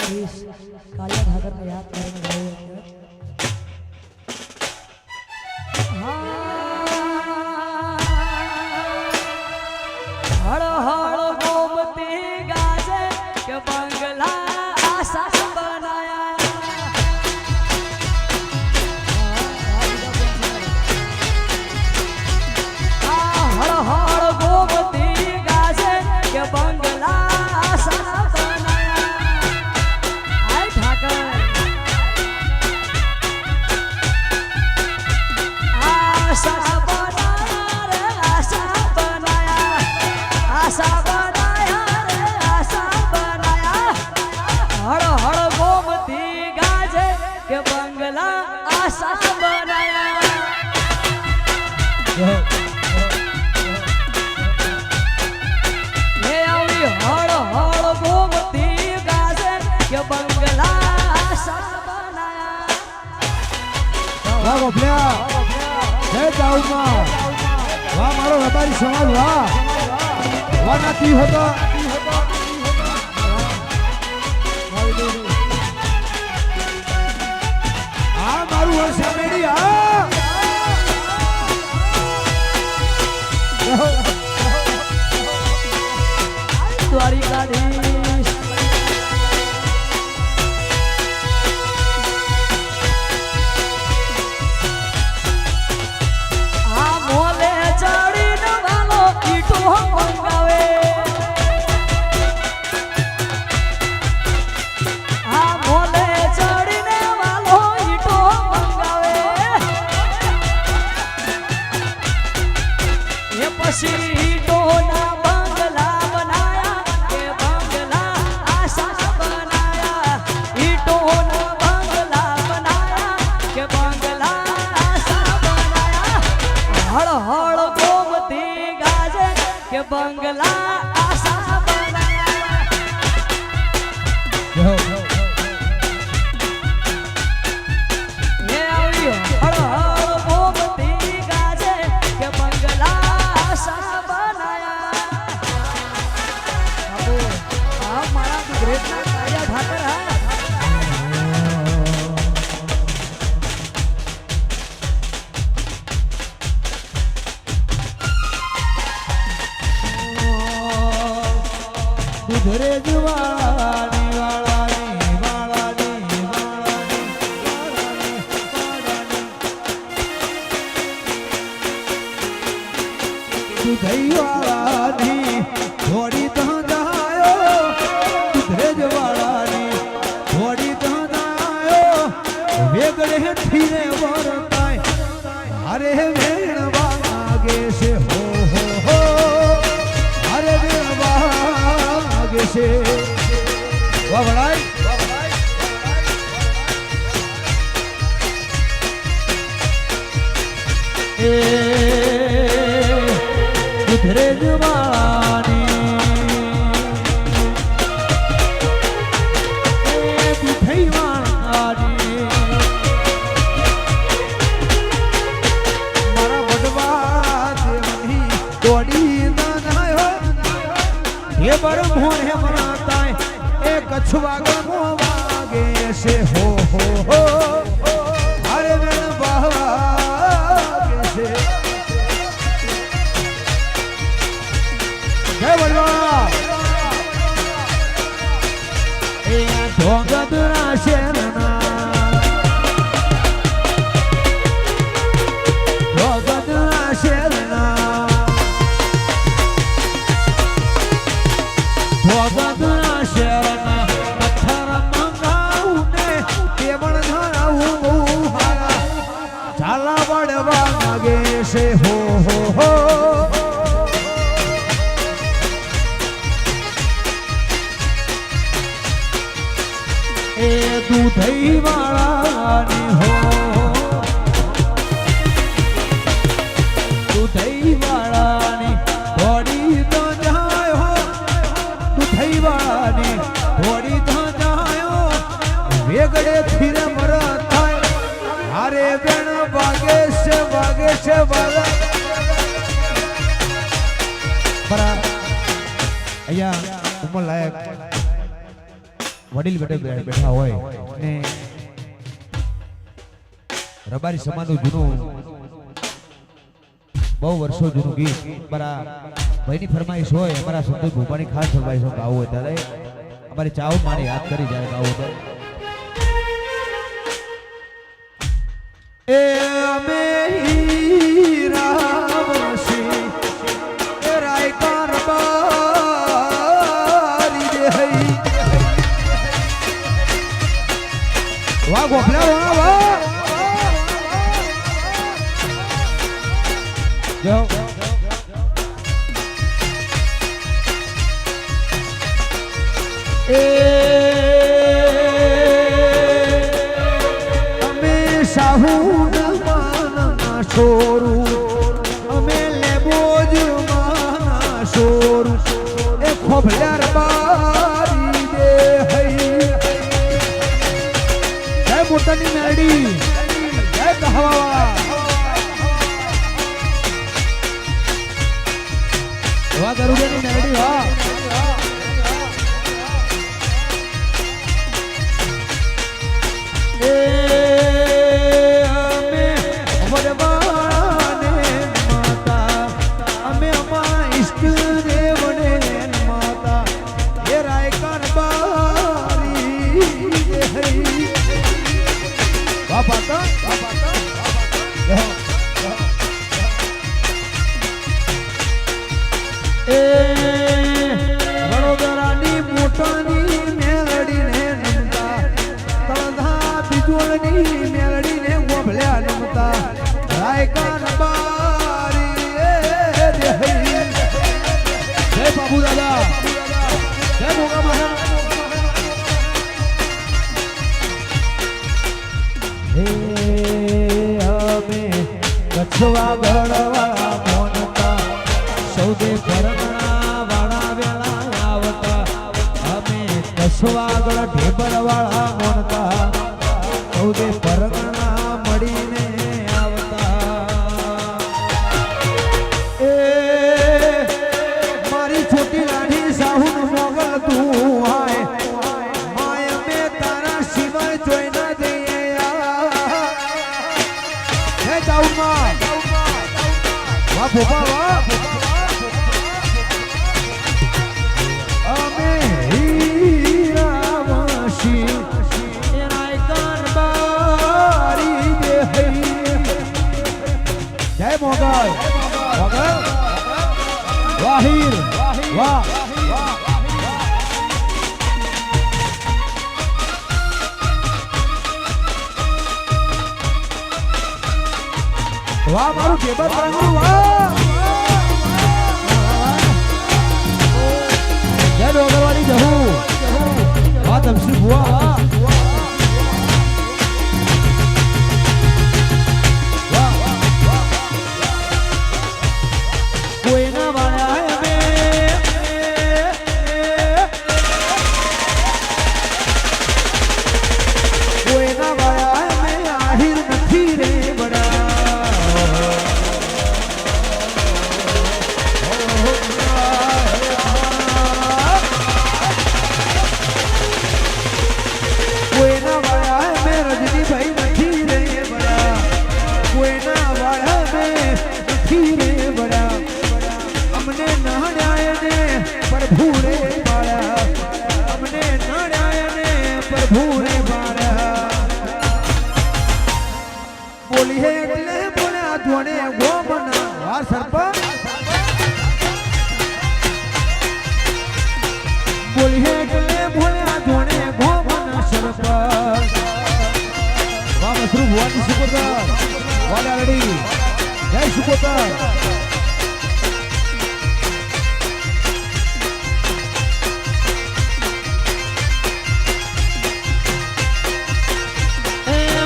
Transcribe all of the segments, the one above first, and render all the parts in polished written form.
ગાડીશ કાળિયા ઠાકરને યાદ કરીને ગાયું હળ હળ ગોમતી ગાજે કે બંગલા આશા વાહ મારો વેપારી સમાજ વાહ વાહ નાતી હતો આ મારું વર્ષા મેડી આ દ્વારિકાધીશ બંગલા આશા બનાયા મે આવી હળ હળ ગોમતી ગાજે કે બંગલા આશા બનાયા આ મારા ગુજરાતના કાળિયા ઠાકર હા ઘરે જવાણી વાળાની વાળાની દુધઈ વાળાની થોડી ધંધાયો ઘરે જવાળાની થોડી ધંધાયો વેગળે થીને વરતાય અરે વેણ વાગે છે હો હો અરે વેણ છે વાહ વડાઈ એ ઉધરે જવાની એ બુઠઈ વાળી મારા વડવા દેવની દોડી નાયો હે બર મોહે મનાતાય એ કછવા ગમો વાગે છે હો હો હો અરે વેણ વાગે છે જય વડવા એ ઢોંગધરા શેરના ઢોંગધરા શેરના ભોગના શેરના પથ્થર મંગાવું ને કેવળ ધરાવું હારા ઝાલા વડવા માગે છે હો હો હો એ દૂધઈ વાળાની હો દૂધઈ વાળાની થોડી તો જાય હો દૂધઈ વાળાની થોડી તો જાયો વેગડે ફીરે મરત થાય હારે બેન વાગે છે વાલા બરા અહીંયા ઉમર લાયક વડીલ બેઠા હોય ને રબારી સમાજનું જૂનું બહુ વર્ષો જૂનું ગીત અમારા ભાઈની ફરમાઈશ હોય, અમારા સંતોષ ભૂપાની ખાસ ફરમાઈશ હોય ગાવું હોય ત્યારે અમારી ચાવ માને યાદ કરી જાય ગાવું ત્યારે એ અમે રામસી એ રાયકાર બારી દે હઈ વાહ ગોખલા વાહ જો અમે સાહુ માના છોરું અમે લેબોજ માના છોરું એ ખોભલાર બારી દે હઈ જય મોટાની મેરડી જય કહાવા વાહ ગરુડાની મેરડી વાહ વડોદરાની મોટાની મેલડીને નમતા તળધા બિજોળની મેલડીને ગોભલ્યા નમતા રાયકાન બારી જય બાબુ દાદા જય મોગા મહા હે અમે કચ્છવા ગળવા મોનતા સૌદે પરગણા વાળા વેળા આવતા અમે કચ્છવાગળ ઢેબર વાળા મોનતા સૌદે પરગણા મળીને આવતા એ મારી છોટી રાણી સાહુન મોગલ તું હાય માય મે તારા સિવાય જોઈ ના દઈએ હે જાઉમાં વાહ ભોપા વાહ મોગલ મોગલ વાહીર વાહ વાહ મારું કેબર રંગનું વાહ જય ડોગરવાળી જહુ વાહ તમસી બુઆ બોલી હે એટલે બોલ્યા ધોણે ગોમના વાર સરપંચ બોલી હે એટલે બોલ્યા ધોણે ગોમના સરપંચ વાહ મસરૂ ભુવાની સુપોતર વાલા રેડી જય સુપોતર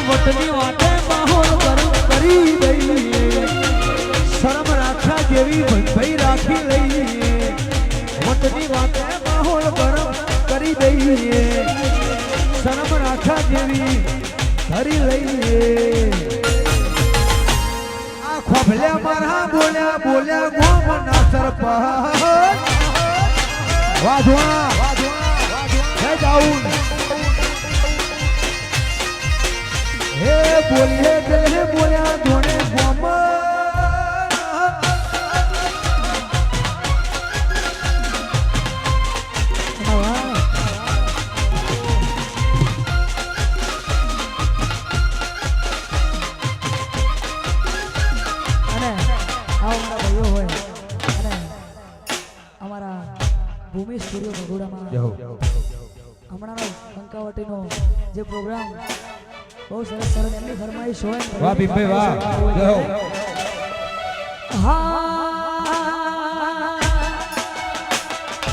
વટની વાટે માહોલ ગરમ કરી દઈએ શરમ રાખા જેવી ભાઈ રાખી લઈએ વટની વાટે માહોલ ગરમ કરી દઈએ શરમ રાખા જેવી ધરી લઈએ આ ખોભલ્યા મારા બોલ્યા બોલ્યા ગોમના સરપંચ વાધવા જય દાઉદ એ બોલીએ દિલ બોલ્યા ધોણે ગોમા ભૂમિ સ્ટુડિયો ભગોડામાં હમણાંનો કંકાવટીનો જે પ્રોગ્રામ બહુ સરસ સરસ એમની ફરમાઈશ હોય વાહ ભીમભાઈ વાહ જય હો હા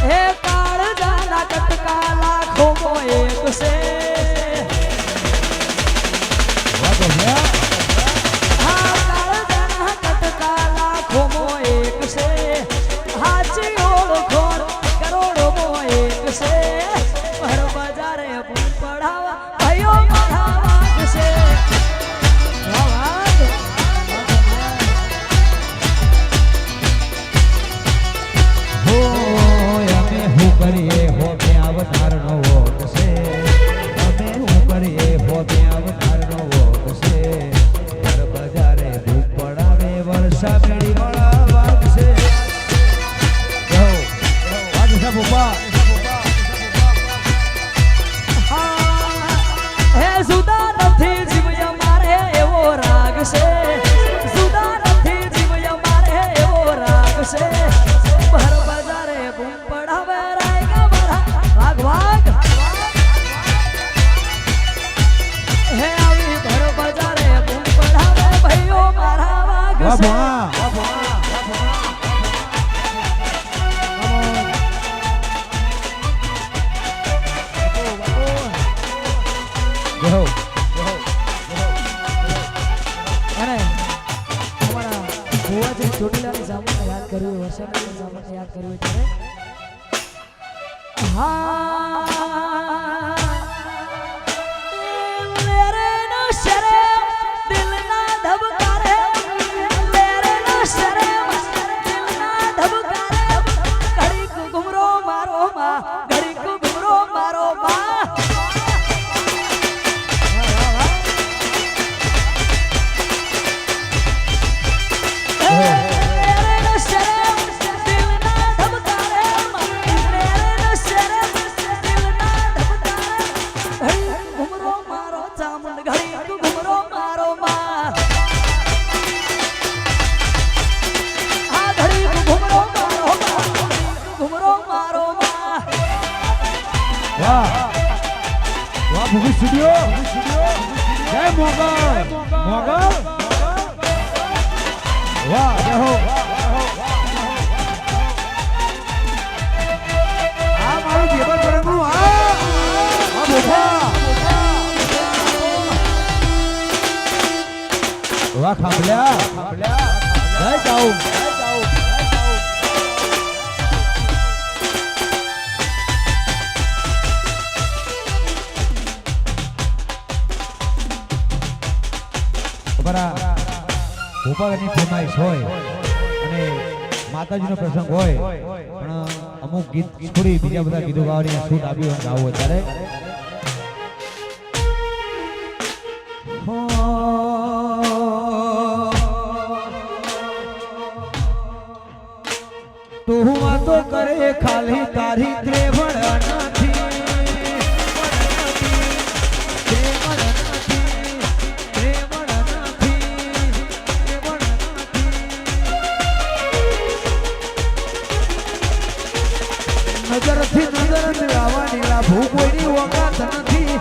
હે કાળજાના કટકા લાખોમાં એક છે વાહ ભૈયા હા કાળજાના કટકા લાખોમાં એક છે હાચી ઓળખો કરોડોમાં એક છે પર બજારે બૂમ પડાવા ભાઈઓ મારા વાગશે હો અમે હું કરીએ હો બે અવતાર નો વોટ છે અમે હું કરીએ હો બે અવતાર નો વોટ છે પર બજારે ભૂખ પડાવે વર્ષા મેળી મળા વાગશે જો વાગશે પપ્પા હે સુદા નથી જીવ અમારે એવો રાગ છે સુદા નથી જીવ અમારે એવો રાગ છે ભર બજારે બૂમ પડાવે રાયગા મારા વાગ વાગ હે આવી ભર બજારે બૂમ પડાવે ભાઈઓ મારા વાગ વાહ છે ભણા જો અને અમારા ભુવાજી ચોટીલાની જામુને યાદ કર્યું વર્ષાની જામુને યાદ કર્યું ત્યારે હા મેરે નો શરે દિલના ધબકારે મેરે નો શરે દિલના ધબકારે ઘડીક ઘુમરો મારો માં ઘડીક ઘુમરો મારો માં વાહ વાહ ભૂમિ સ્ટુડિયો જય મોગલ મોગલ વાહ જય હો આ મારું જેબલ પરંગનું આ બોફા વાહ ખાંભલ્યા જય જાઉં ભોપાલની ફરમાઈશ હોય અને માતાજીનો પ્રસંગ હોય પણ અમુક ગીત છોડી બીજા બધા ગીતો ગાવાની છૂટ આપી હોય ગાવું હોય ત્યારે તું વાતો કરે ખાલી તારી ત્રેવડ નથી નજરથી નજર મિલાવાની લાભું કોઈની ઓકાત નથી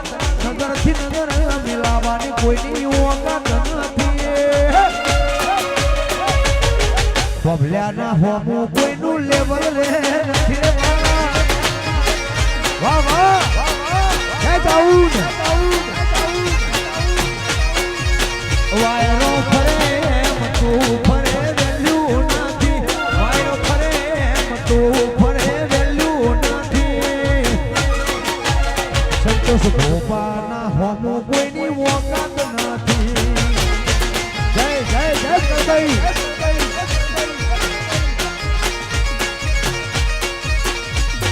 નજરથી નજર મિલાવાની કોઈની ઓકાત નથી પબલ્યાના હોમું કોઈનું લેવલ રે નથી રે વાહ વાહ જય જાઉન વાયરો ફરે એમ તું ફરે વેલ્યુ નથી વાયરો ફરે એમ તું ફરે સંતોષ ભોપાના હોમો કોઈની ઓકાત નથી જય જય જય કરભાઈ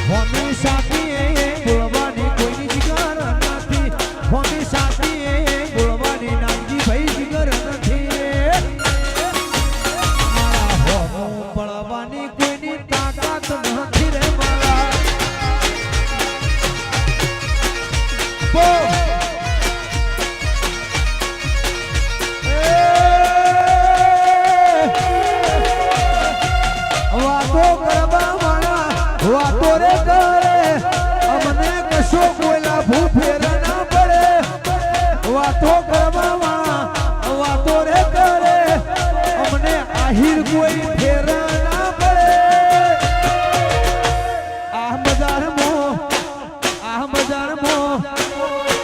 હોમી સાથી બોલવાની કોઈની જીગર નથી હોમી સાથી બોલવાની ના રે કરે અમને કશો કોઈ લાભો ફેર ના પડે વાતો કરવામાં વાતો રે કરે અમને આહિર કોઈ ફેર ના પડે આ બજારમાં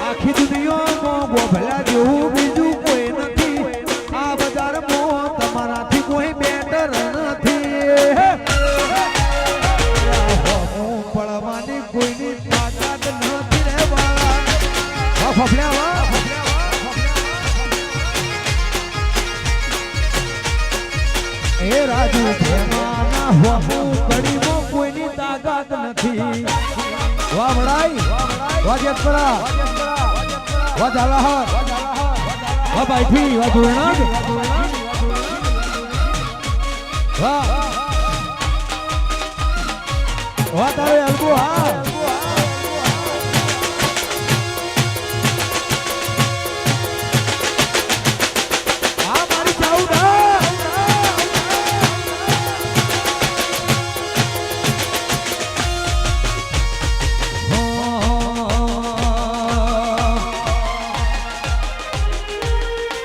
આખી દુનિયામાં ગોભલા જેવું બીજું કોઈ નથી આ બજારમાં તમારાથી કોઈ બેટર નથી પડવાની કોઈની તાકાત નથી રે વાળા ફફલ્યા એ રાજુ પ્રેમાના હોમું કડીમાં કોઈની તાકાત નથી વાહ વડાઈ વાહ જેતપરા વાહ ઝાલાહર વાહ બાઈથી વાહ ધોરણાગ વાહ વાહ તારે અલગુ હા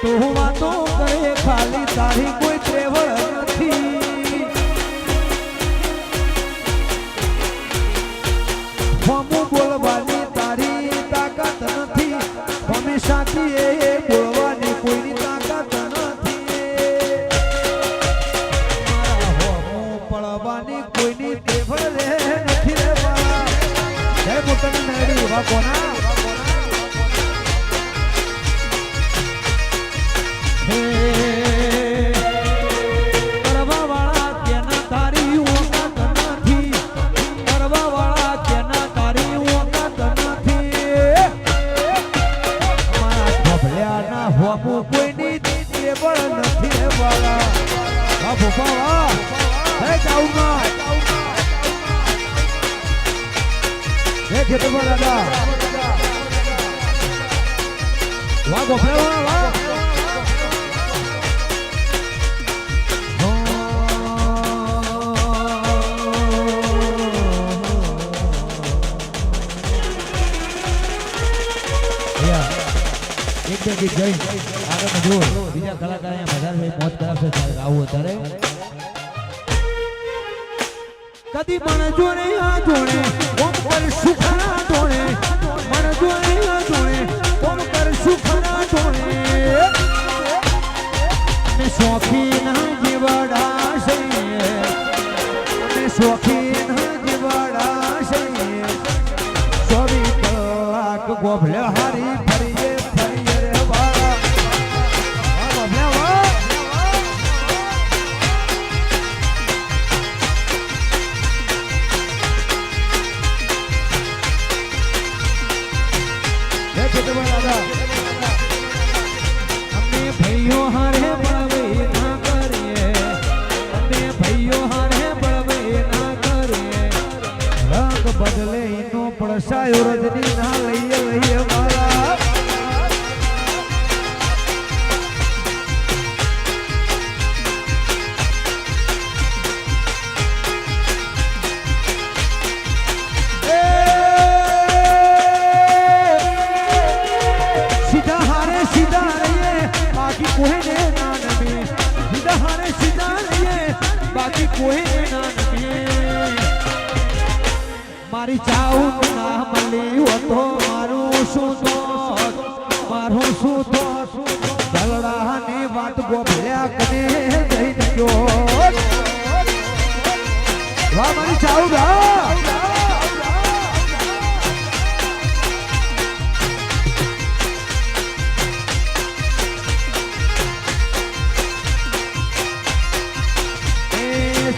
તું વાતો કરે ખાલી તારી કોઈ ત્રેવડ નથી હમું બોલવાની તારી તાકાત નથી હંમેશાથી એ બોલવાની કોઈની તાકાત નથી હમું પડવાની કોઈની ત્રેવડ રે નથી રે વાળા જય મોટની મેળી વા કોના કોઈની ટેબલ નથી રે વાળા વાહ ભોપા વાહ હે ચાઉમાં હે ખેતરમાં દાદા વાહ ગોફરા વાહ વાહ એક બે ગીત જઈ આગળ જુઓ બીજા કલાકાર અહીંયા મજા મોજ કરાવશે ત્યારે આવું અત્યારે કદી પણ જોડે આ જોડે ઓમ પર સુખના જોડે મન જોડે આ જોડે ઓમ પર સુખના જોડે મે શોખીન જીવડા છે મે શોખીન જીવડા છે 24 કલાક ગોભલે હારી ફરીએ અમે ભાઈઓ હારે બળવે ના કરીએ અમે ભાઈઓ હારે બળવે ના કરીએ રંગ બદલે નો પડસાયો રજની ના લઈએ લઈએ વાળા કોઈને ના નમે સીધા હારે સીધા રહીએ બાકી કોઈને ના નમે મારી ચાઉ ના મળી હતો મારું શું તો દલડાની વાત ગોભળ્યા કને જઈ ગયો વાહ મારી ચાઉ ગા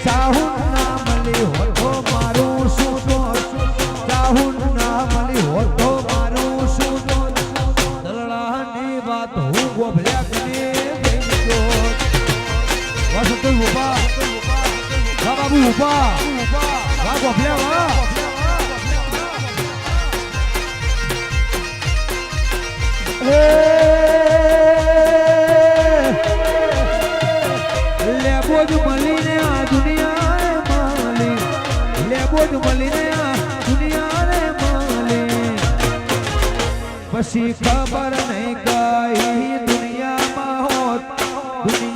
ચાહું ના મળી હોતો મારું શું તો ચાહું ના મળી હોતો મારું શું તો દલડાની વાત હું ગોભલ્યા કને ગયો વસંત ઉભા વાહ બાબુ ઉભા વાહ ગોભલ્યા વાહ લેબો જ મળીને આ દુનિયા માલી બોજ મળીને આ દુનિયાને મળી પછી ખબર નહીં કઈ દુનિયામાં હોત દુનિયા